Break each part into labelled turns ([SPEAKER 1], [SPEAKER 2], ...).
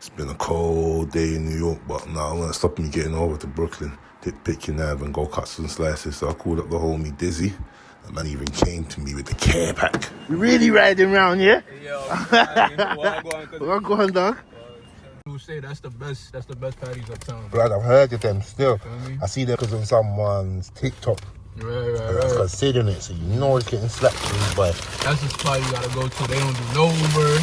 [SPEAKER 1] It's been a cold day in New York, but now I'm going to stop me getting over to Brooklyn, pick your nav and go cut some slices. So I called up the homie Dizzy. The man even came to me with the care pack. You really riding around, yeah?
[SPEAKER 2] Yo,
[SPEAKER 1] go on, dog.
[SPEAKER 2] People say that's the best patties uptown.
[SPEAKER 1] Blood, I've heard of them still. I see them because on someone's TikTok.
[SPEAKER 2] Right.
[SPEAKER 1] Considering it, so you know it's getting slapped by.
[SPEAKER 2] That's the spot you gotta go to. They don't do no Uber,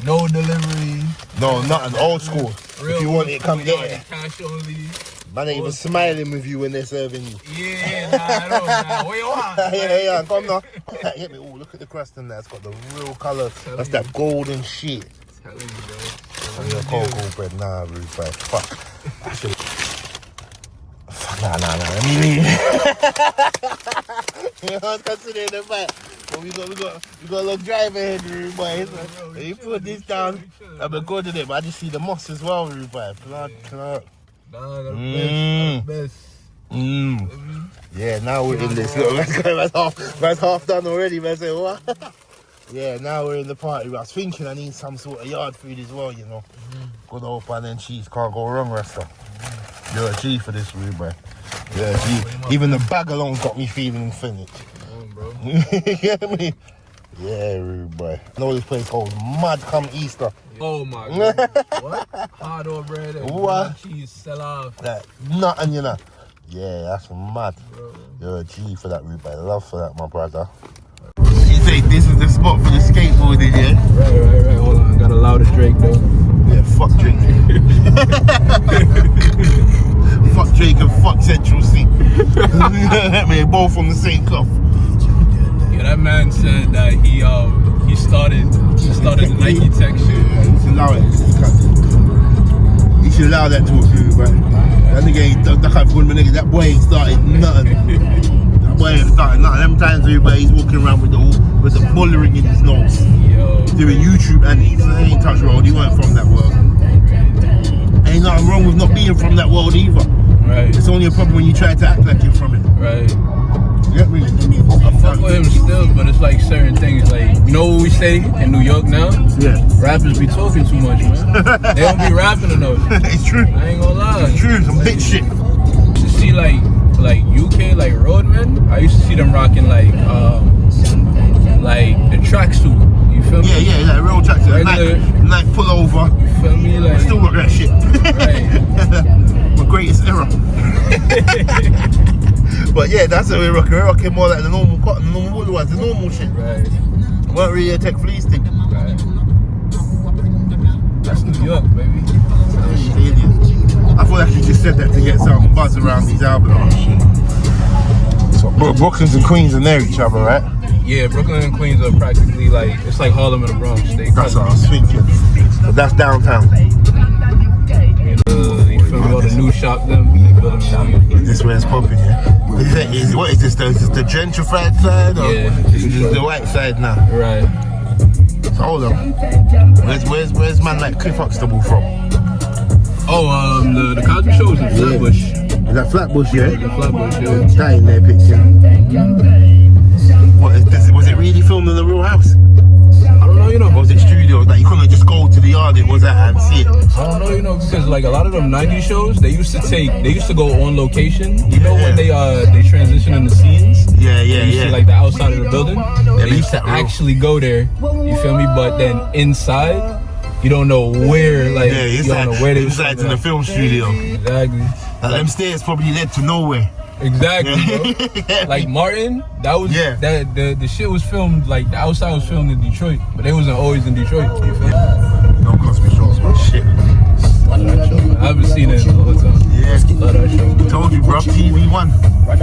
[SPEAKER 2] no delivery.
[SPEAKER 1] No, nothing. Old school.
[SPEAKER 2] Real
[SPEAKER 1] if you want it, come get it.
[SPEAKER 2] Cash only.
[SPEAKER 1] Man ain't even smiling with you when they're serving you.
[SPEAKER 2] Yeah, nah. Where you at?
[SPEAKER 1] Yeah, come now. Hit me. Oh, look at the crust in there. It's got the real colour. That's that golden shit.
[SPEAKER 2] Telling you, bro.
[SPEAKER 1] And the cocoa bread. Nah, rude boy. Fuck. Nah. Let me leave. You know, considering the fact. But we got a little driver here, rude boy. So you put this down. I've been going to them. I just see the moss as well, rude boy. Blood clot.
[SPEAKER 2] Nah, that's best.
[SPEAKER 1] Yeah, now we're in this. Look, that's half done already, man. Say what? Yeah, now we're in the party. I was thinking I need some sort of yard food as well, you know. Good old pan and cheese, can't go wrong, Rasta. You're a G for this, rude boy. Yeah, G. Even the bag alone's got me feeling finished.
[SPEAKER 2] Bro.
[SPEAKER 1] You get me? Yeah, rude boy. I know this place holds mad come Easter.
[SPEAKER 2] Oh my god. What? Hard or bread and cheese sell off.
[SPEAKER 1] That nothing, you know. Yeah, that's mad. Bro. You're a G for that, rude boy. Love for that, my brother. You say this is the spot for the skateboarding, yeah?
[SPEAKER 2] Right. Hold on, I got a louder Drake though.
[SPEAKER 1] Yeah, fuck Drake. Fuck Drake and fuck Central C. We're both from the same cuff.
[SPEAKER 2] Yeah, that man said that he started the Nike Tech shit.
[SPEAKER 1] Yeah, you should allow it. You should allow that to a few, bro. That nigga ain't that kind of good nigga. That boy ain't started nothing. Them times everybody's walking around with the bullering in his nose.
[SPEAKER 2] Yo.
[SPEAKER 1] Doing YouTube and he ain't touch road. He weren't from that world. Ain't nothing wrong with not being from that world either.
[SPEAKER 2] Right.
[SPEAKER 1] It's only a problem when you try to act like you're from it.
[SPEAKER 2] Right.
[SPEAKER 1] You get me?
[SPEAKER 2] I fuck with him still, but it's like certain things. Like, you know what we say in New York now?
[SPEAKER 1] Yeah.
[SPEAKER 2] Rappers be talking too much, man. They don't be rapping enough.
[SPEAKER 1] It's true.
[SPEAKER 2] I ain't gonna lie.
[SPEAKER 1] It's true. Some bitch shit.
[SPEAKER 2] You should see like UK like roadmen. I used to see them rocking like the tracksuit. You feel me?
[SPEAKER 1] Yeah, like real tracksuit. Night pullover.
[SPEAKER 2] You feel me? Like
[SPEAKER 1] still rock that shit.
[SPEAKER 2] Right.
[SPEAKER 1] My greatest error. But yeah, that's what we're rocking. We're rocking more like the normal cotton, the normal wool ones, the normal shit.
[SPEAKER 2] Right.
[SPEAKER 1] Weren't really a tech fleece thing.
[SPEAKER 2] Right. That's New York, baby.
[SPEAKER 1] I thought actually just said that to get some buzz around these albums. So Brooklyn and Queens are near each other, right?
[SPEAKER 2] Yeah, Brooklyn and Queens are practically like, it's like Harlem and the Bronx.
[SPEAKER 1] That's what I was thinking. But that's downtown.
[SPEAKER 2] You feel me? All the new shop them.
[SPEAKER 1] This where it's popping, yeah? What is this though? Is this the gentrified side or is this the white side now?
[SPEAKER 2] Right.
[SPEAKER 1] So hold on. Where's man like Cliff Huxtable from?
[SPEAKER 2] Oh, the Cosby Show is in Flatbush.
[SPEAKER 1] Is that Flatbush, yeah?
[SPEAKER 2] The Flatbush, yeah.
[SPEAKER 1] That in their picture. What is this? Was it really filmed in the real house?
[SPEAKER 2] I don't know, you know.
[SPEAKER 1] Or was it studios? Like you couldn't just go to the yard it was at and see it?
[SPEAKER 2] I don't know, you know, because like a lot of them 90s shows, they used to go on location. You know when they transition in the scenes?
[SPEAKER 1] Yeah.
[SPEAKER 2] You see like the outside of the building? They used to actually go there, you feel me? But then inside, you don't know where, like, you don't know where they was.
[SPEAKER 1] Inside in the film studio.
[SPEAKER 2] Exactly.
[SPEAKER 1] Like them stairs probably led to nowhere.
[SPEAKER 2] Exactly, bro. Like Martin, that was the shit was filmed, like the outside was filmed in Detroit, but they wasn't always in Detroit. You feel me?
[SPEAKER 1] No Cosby shows, but shit.
[SPEAKER 2] I haven't seen it in a long time.
[SPEAKER 1] Yeah.
[SPEAKER 2] Love that show.
[SPEAKER 1] Told you, bro. TV1.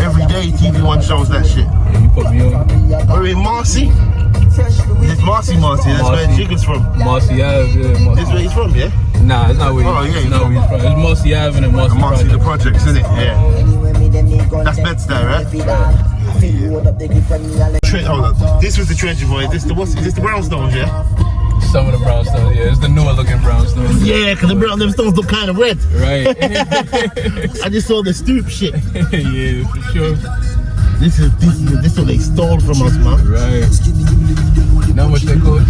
[SPEAKER 1] Every day TV1 shows that shit.
[SPEAKER 2] Yeah, you put me on.
[SPEAKER 1] Oh, in Marcy? It's Marcy. That's where Jigga's from.
[SPEAKER 2] Marcy Ave, yeah.
[SPEAKER 1] This is where he's from, yeah?
[SPEAKER 2] Nah, it's not where
[SPEAKER 1] he's
[SPEAKER 2] from. It's Marcy Ave and Marcy
[SPEAKER 1] Marcy the Projects, isn't it? Yeah. That's Bed-Stuy, right? Hold on. This was the Treasure Boy. Is this the brownstones, yeah?
[SPEAKER 2] Some of the brownstones, yeah. It's the newer looking brownstones.
[SPEAKER 1] Yeah, because them stones look kind of red.
[SPEAKER 2] Right.
[SPEAKER 1] I just saw the stoop shit.
[SPEAKER 2] Yeah, for sure.
[SPEAKER 1] This is what they stole from us, man.
[SPEAKER 2] Right. You know how much they cost?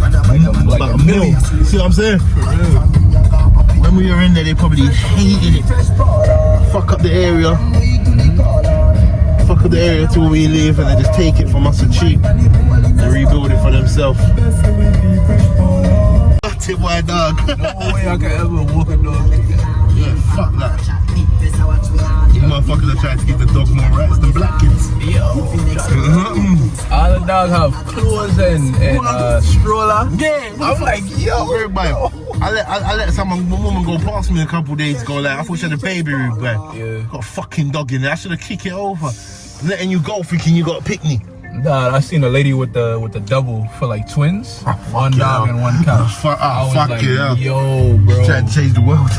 [SPEAKER 2] Like a million.
[SPEAKER 1] You see what I'm saying?
[SPEAKER 2] For real.
[SPEAKER 1] when we were in there, they probably hated it. Fuck up the area. Fuck up the area till we leave, and they just take it from us for cheap and rebuild it for themselves. That's it, my dog.
[SPEAKER 2] No way I can ever walk a dog like that.
[SPEAKER 1] Yeah, fuck that. These motherfuckers are trying to give the dog more rights than black kids.
[SPEAKER 2] Yo. All the dogs have clothes and stroller.
[SPEAKER 1] Yeah,
[SPEAKER 2] I'm like, yo.
[SPEAKER 1] I let some woman go past me a couple days ago. Like I thought she had a baby room, but
[SPEAKER 2] Yeah.
[SPEAKER 1] got a fucking dog in there. I should have kicked it over. Letting you go, thinking you got a picnic.
[SPEAKER 2] Nah, I seen a lady with the double for like twins. One dog and one cat. I was
[SPEAKER 1] Fuck
[SPEAKER 2] like,
[SPEAKER 1] yeah.
[SPEAKER 2] yo, bro.
[SPEAKER 1] Trying to change the world.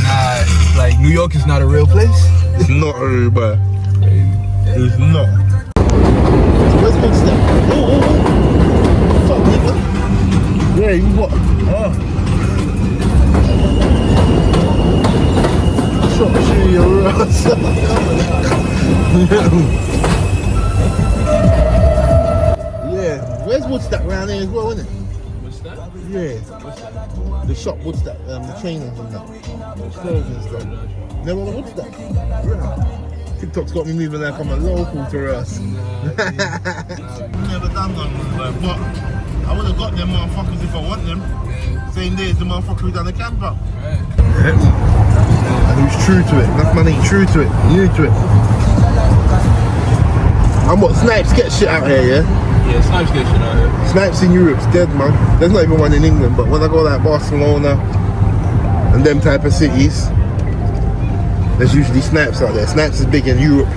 [SPEAKER 2] Nah, like New York is not a real place.
[SPEAKER 1] It's not a real, but it's not. Where's Midtown? Oh. Fuck, nigga. Yeah, you what? Oh. Shot you your ass. Yeah, where's Woodstock round here as well, isn't it?
[SPEAKER 2] What's that?
[SPEAKER 1] Yeah. The shop Woodstock, the trainers and that. The stores and stuff. Never on Woodstock. Yeah. TikTok's got me moving like I'm a local to us. Never done one, but I would have got them motherfuckers if I want them. Same day as the motherfucker who done the camper.
[SPEAKER 2] Right.
[SPEAKER 1] And who's true to it? That's man ain't true to it, new to it. And what, Snipes get shit out here, yeah?
[SPEAKER 2] Yeah, Snipes get shit out here.
[SPEAKER 1] Snipes in Europe's dead, man. There's not even one in England, but when I go like Barcelona and them type of cities, there's usually Snipes out there. Snipes is big in Europe.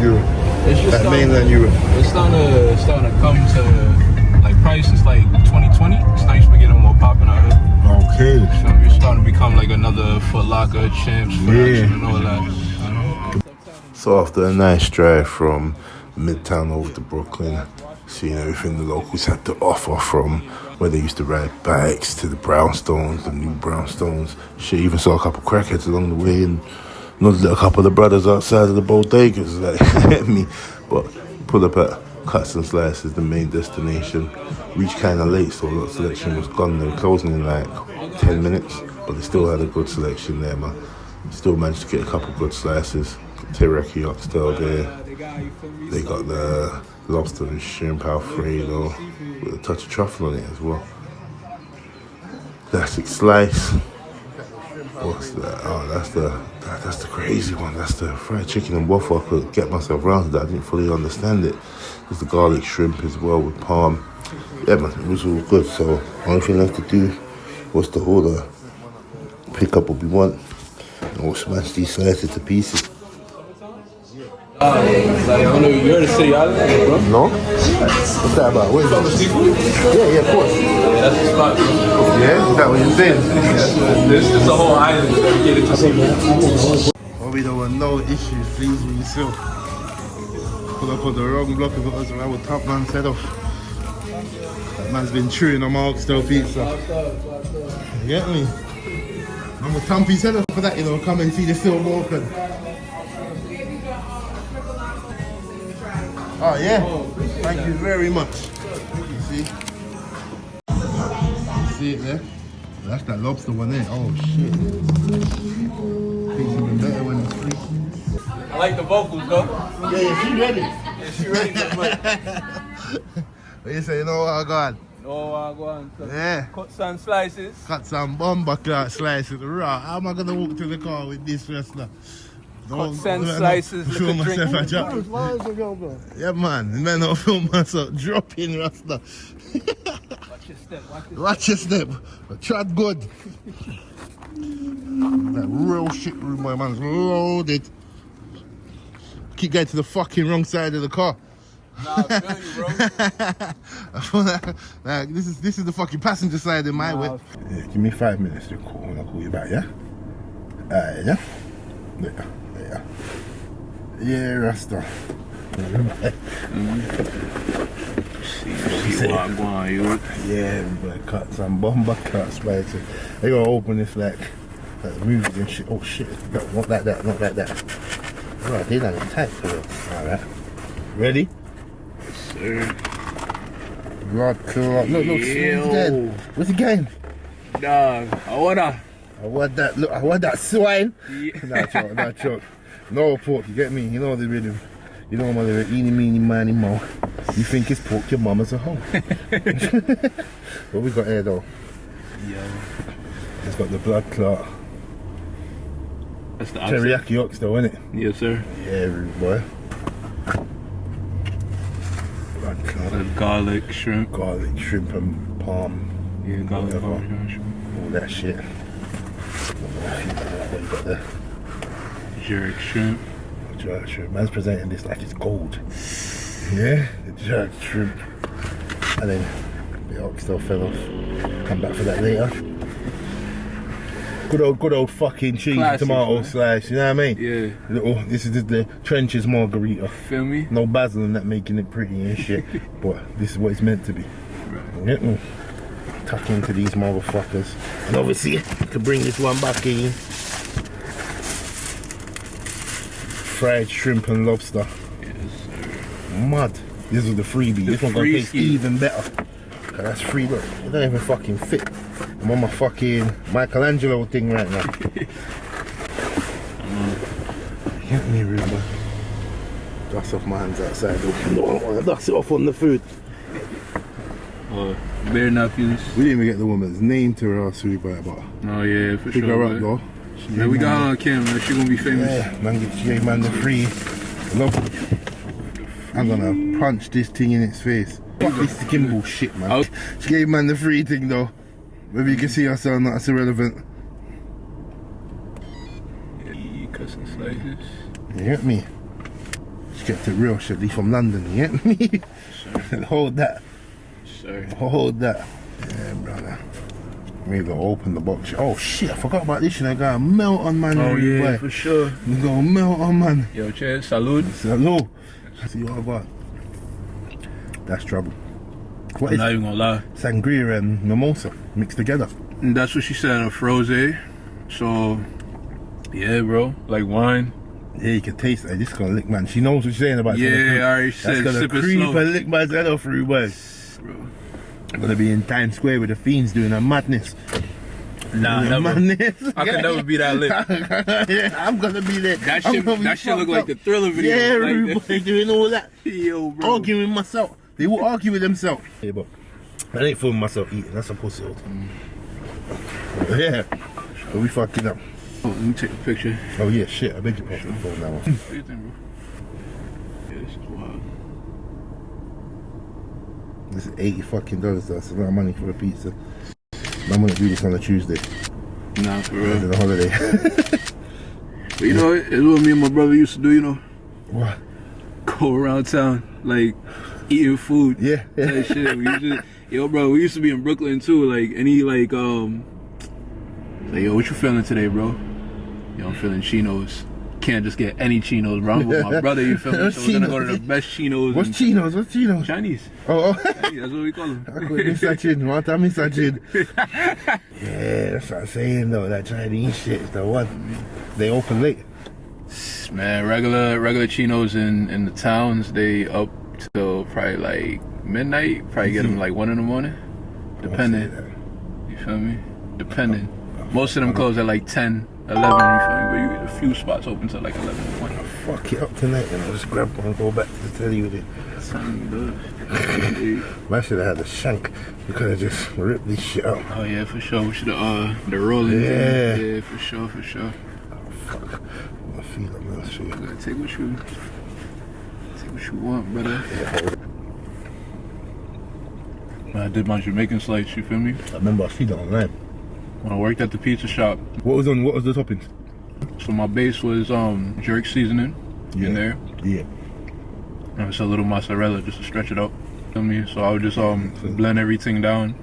[SPEAKER 2] It's just
[SPEAKER 1] like mainland Europe.
[SPEAKER 2] It's starting to come to like prices like 2020. Snipes been getting more popping out here.
[SPEAKER 1] Okay.
[SPEAKER 2] So we're starting to become like another Foot Locker, Champs, Production, and all that.
[SPEAKER 1] So after a nice drive from Midtown over to Brooklyn, seeing everything the locals had to offer, from where they used to ride bikes to the brownstones, the new brownstones. Shit, even saw a couple crackheads along the way, and a couple of the brothers outside of the bodegas, like me. But pull up at Cuts and Slices, the main destination. Reached kind of late, so a lot of selection was gone. They were closing in like 10 minutes, but they still had a good selection there, man. Still managed to get a couple good slices. Teriyaki oxtail there. They got the lobster and shrimp Alfredo with a touch of truffle on it as well. Classic slice. What's that? Oh, that's the crazy one. That's the fried chicken and waffle. I could get myself around to that. I didn't fully understand it. There's the garlic shrimp as well with palm. Yeah, man, it was all good. So only thing left to do was to order, pick up what we want, and we'll smash these slices to pieces.
[SPEAKER 2] Like, I don't know, you're in the city island, bro?
[SPEAKER 1] No? What's that about? Where's that? Yeah, of course.
[SPEAKER 2] Yeah, that's the spot, bro.
[SPEAKER 1] Yeah? Is that what you're saying?
[SPEAKER 2] This is a whole island dedicated to seafood.
[SPEAKER 1] Oh, we don't want no issues, please with yourself. Pull up on the wrong block and got us around with Top Man set off. That man's been chewing on my oxtail pizza. You get me? I'm with Tumpy set off for that, you know, come and see the silver open. Oh yeah, thank you very much. You see? You see it there? That's that lobster one there. Oh shit. Tastes even better when it's free.
[SPEAKER 2] I like the vocals, though.
[SPEAKER 1] Yeah, she ready.
[SPEAKER 2] Yeah, she ready, but
[SPEAKER 1] What you say, you know what, God?
[SPEAKER 2] no, I go on.
[SPEAKER 1] Yeah.
[SPEAKER 2] Cut some slices.
[SPEAKER 1] Cut some bomber clock slices raw. How am I gonna walk to the car with this wrestler?
[SPEAKER 2] Cut some slices,
[SPEAKER 1] film
[SPEAKER 2] little drink.
[SPEAKER 1] myself a drop. Yeah, man. The man don't film myself dropping rasta.
[SPEAKER 2] Watch your step,
[SPEAKER 1] Watch your step. Trot good. That real shit room, my man's loaded. Keep going to the fucking wrong side of the car.
[SPEAKER 2] Nah, I feel you, bro.
[SPEAKER 1] Like, this is the fucking passenger side in my way. Yeah, give me 5 minutes to call when I call you back, yeah? Yeah? Yeah, Rasta.
[SPEAKER 2] See what I'm going, you.
[SPEAKER 1] Yeah, we better cut some bomber cuts, mate. They gotta open this like movies and shit. Oh shit, no, not like that, not like that. Oh, I did that in tight for it. Alright. Ready?
[SPEAKER 2] Yes, sir.
[SPEAKER 1] Blood clot. Look,
[SPEAKER 2] Yo.
[SPEAKER 1] dead. What's the game?
[SPEAKER 2] Dog, I wanna.
[SPEAKER 1] I want that. Look, I want that swine.
[SPEAKER 2] Yeah.
[SPEAKER 1] Nah, joke. No pork. You get me? You know the rhythm. You know my lyric. Eeny, meeny, miny, mo. You think it's pork? Your mama's at home. What we got here though?
[SPEAKER 2] Yeah.
[SPEAKER 1] It's got the blood clot.
[SPEAKER 2] That's the
[SPEAKER 1] Teriyaki ox though, isn't it?
[SPEAKER 2] Yes, sir.
[SPEAKER 1] Yeah, rude boy. Blood clot.
[SPEAKER 2] That's garlic, shrimp.
[SPEAKER 1] Garlic, shrimp and palm.
[SPEAKER 2] Yeah, garlic,
[SPEAKER 1] whatever.
[SPEAKER 2] parmesan, shrimp.
[SPEAKER 1] All that shit. What you got there?
[SPEAKER 2] Jerk shrimp.
[SPEAKER 1] Jerk shrimp. Man's presenting this like it's gold. Yeah, the jerk shrimp. And then the oxtail fell off. Come back for that later. Good old fucking cheese and tomato
[SPEAKER 2] man.
[SPEAKER 1] slice, you know what I mean?
[SPEAKER 2] Yeah.
[SPEAKER 1] This is the trenches margarita.
[SPEAKER 2] Feel me?
[SPEAKER 1] No basil and that making it pretty and shit. But this is what it's meant to be.
[SPEAKER 2] Right.
[SPEAKER 1] Get me? Tuck into these motherfuckers. And obviously, to bring this one back in. Fried shrimp and lobster.
[SPEAKER 2] Yes, sir.
[SPEAKER 1] Mud. This is the freebie. This one gonna taste even better. Cause that's free, look. It don't even fucking fit. I'm on my fucking Michelangelo thing right now. Get me, Ruben. Dust off my hands outside. Though. Dust it off on the food.
[SPEAKER 2] Bare napkins.
[SPEAKER 1] We didn't even get the woman's name to her ass, Ruben, but
[SPEAKER 2] Oh yeah, for
[SPEAKER 1] pick
[SPEAKER 2] sure.
[SPEAKER 1] her up
[SPEAKER 2] man.
[SPEAKER 1] though.
[SPEAKER 2] Man, we got her on camera. She gonna be famous.
[SPEAKER 1] Yeah, man, she gave man the free. Look, I'm gonna punch this thing in its face. Fuck this gimbal shit, man. She gave man the free thing though. Maybe you can see us or not, that's irrelevant.
[SPEAKER 2] Yeah, cuts and slices.
[SPEAKER 1] You get me? She kept it real, she leave from London, you get me?
[SPEAKER 2] Sure.
[SPEAKER 1] Hold that.
[SPEAKER 2] Sir.
[SPEAKER 1] Hold that. Yeah, brother. We go open the box. Oh shit, I forgot about this shit. I got a melt on man.
[SPEAKER 2] Oh yeah,
[SPEAKER 1] boy.
[SPEAKER 2] for sure.
[SPEAKER 1] You got a melt on man.
[SPEAKER 2] Yo, cheers. Salud.
[SPEAKER 1] Hello. See what I got. That's trouble. What
[SPEAKER 2] I'm
[SPEAKER 1] is
[SPEAKER 2] not even gonna lie.
[SPEAKER 1] sangria and mimosa mixed together?
[SPEAKER 2] And that's what she said, a frosé. So, yeah, bro. Like wine.
[SPEAKER 1] Yeah, you can taste it. This is gonna lick man. She knows what she's saying about it.
[SPEAKER 2] Yeah, alright, she
[SPEAKER 1] That's
[SPEAKER 2] said
[SPEAKER 1] gonna
[SPEAKER 2] sip it
[SPEAKER 1] creep
[SPEAKER 2] slow.
[SPEAKER 1] and lick my head off through, boy.
[SPEAKER 2] Bro.
[SPEAKER 1] I'm gonna be in Times Square with the fiends doing a madness.
[SPEAKER 2] Nah,
[SPEAKER 1] Doing a
[SPEAKER 2] never.
[SPEAKER 1] madness.
[SPEAKER 2] I could never be that lit.
[SPEAKER 1] Yeah, I'm gonna be there.
[SPEAKER 2] That
[SPEAKER 1] I'm
[SPEAKER 2] shit,
[SPEAKER 1] gonna be
[SPEAKER 2] that shit look
[SPEAKER 1] fucked
[SPEAKER 2] like
[SPEAKER 1] up.
[SPEAKER 2] the Thriller video.
[SPEAKER 1] Yeah,
[SPEAKER 2] like
[SPEAKER 1] rude boy, doing all that.
[SPEAKER 2] Yo, bro.
[SPEAKER 1] Arguing with myself. They will argue with themselves. Yeah, but I ain't filming myself eating. That's a pussy old. Yeah. Are we fucking up?
[SPEAKER 2] Oh, let me take a picture.
[SPEAKER 1] Oh yeah, shit. I beg your pardon. Phone now.
[SPEAKER 2] What do you think, bro? Yeah, this is wild.
[SPEAKER 1] This is $80 fucking though. That's a lot of money for a pizza. I'm gonna do this on a Tuesday.
[SPEAKER 2] Nah, for
[SPEAKER 1] It's
[SPEAKER 2] real.
[SPEAKER 1] a holiday.
[SPEAKER 2] But you know, it's what me and my brother used to do, you know?
[SPEAKER 1] What?
[SPEAKER 2] Go around town, like, eating food.
[SPEAKER 1] Yeah.
[SPEAKER 2] That shit. We used to, yo, bro, we used to be in Brooklyn too, like, any, like, yo, what you feeling today, bro? Yo, I'm feeling chinos. Can't just get any chinos, bro. I'm with my brother, you feel me? So we're gonna go to the best chinos.
[SPEAKER 1] What's chinos? What's chinos?
[SPEAKER 2] Chinese.
[SPEAKER 1] Oh.
[SPEAKER 2] Chinese, that's what we call them.
[SPEAKER 1] I call it Mr. Chin. What time Mr. Chin? Yeah, that's what I'm saying though. That Chinese shit is the one. They open late.
[SPEAKER 2] Man, regular chinos in the towns, they up till probably like midnight. Probably get them like 1 in the morning, depending. You feel me? Depending. Most of them close at like 10, 11. You feel me? But you get a few spots open till like 11 in the morning.
[SPEAKER 1] Fuck it up tonight and I'll just grab one and go back to the telly with it.
[SPEAKER 2] Something good.
[SPEAKER 1] I should have had a shank. We could have just ripped this shit out.
[SPEAKER 2] Oh yeah, for sure. We should have the rolling.
[SPEAKER 1] Yeah.
[SPEAKER 2] Thing. Yeah, for sure, for sure.
[SPEAKER 1] Oh fuck. I feel like man, shit.
[SPEAKER 2] You gotta take what you want, brother.
[SPEAKER 1] Yeah,
[SPEAKER 2] I did my Jamaican slice, you feel me?
[SPEAKER 1] I remember I seen it online.
[SPEAKER 2] When I worked at the pizza shop.
[SPEAKER 1] What was the toppings?
[SPEAKER 2] So my base was jerk seasoning in there.
[SPEAKER 1] Yeah.
[SPEAKER 2] And it's a little mozzarella just to stretch it up. Feel me? So I would just blend everything down,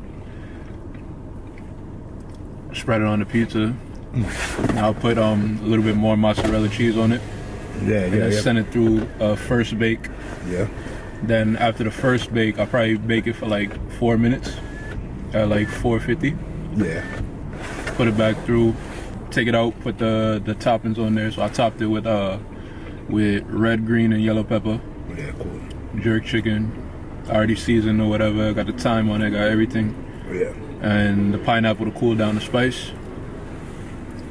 [SPEAKER 2] spread it on the pizza. And I'll put a little bit more mozzarella cheese on it.
[SPEAKER 1] Yeah,
[SPEAKER 2] And then send it through first bake.
[SPEAKER 1] Yeah.
[SPEAKER 2] Then after the first bake, I'll probably bake it for like 4 minutes at like 450.
[SPEAKER 1] Yeah.
[SPEAKER 2] Put it back through, take it out, put the toppings on there. So I topped it with red, green, and yellow pepper.
[SPEAKER 1] Yeah, cool.
[SPEAKER 2] Jerk chicken, already seasoned or whatever. Got the thyme on it, got everything.
[SPEAKER 1] Yeah.
[SPEAKER 2] And the pineapple to cool down the spice.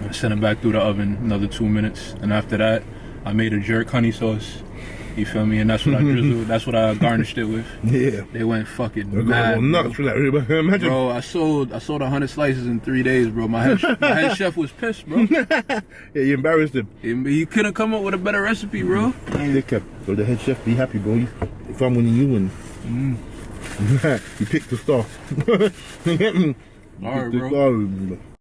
[SPEAKER 2] I sent it back through the oven another 2 minutes, and after that, I made a jerk honey sauce. You feel me? And that's what I drizzled. That's what I garnished it with.
[SPEAKER 1] Yeah.
[SPEAKER 2] They went fucking
[SPEAKER 1] I
[SPEAKER 2] mad,
[SPEAKER 1] got nuts for that. Imagine.
[SPEAKER 2] bro. I sold 100 slices in 3 days, bro. My head chef was pissed, bro.
[SPEAKER 1] Yeah, you embarrassed him.
[SPEAKER 2] He couldn't come up with a better recipe, bro.
[SPEAKER 1] Look up. So the head chef be happy, bro. If I'm winning, you win. You picked the star.
[SPEAKER 2] All right,
[SPEAKER 1] The
[SPEAKER 2] bro.
[SPEAKER 1] star.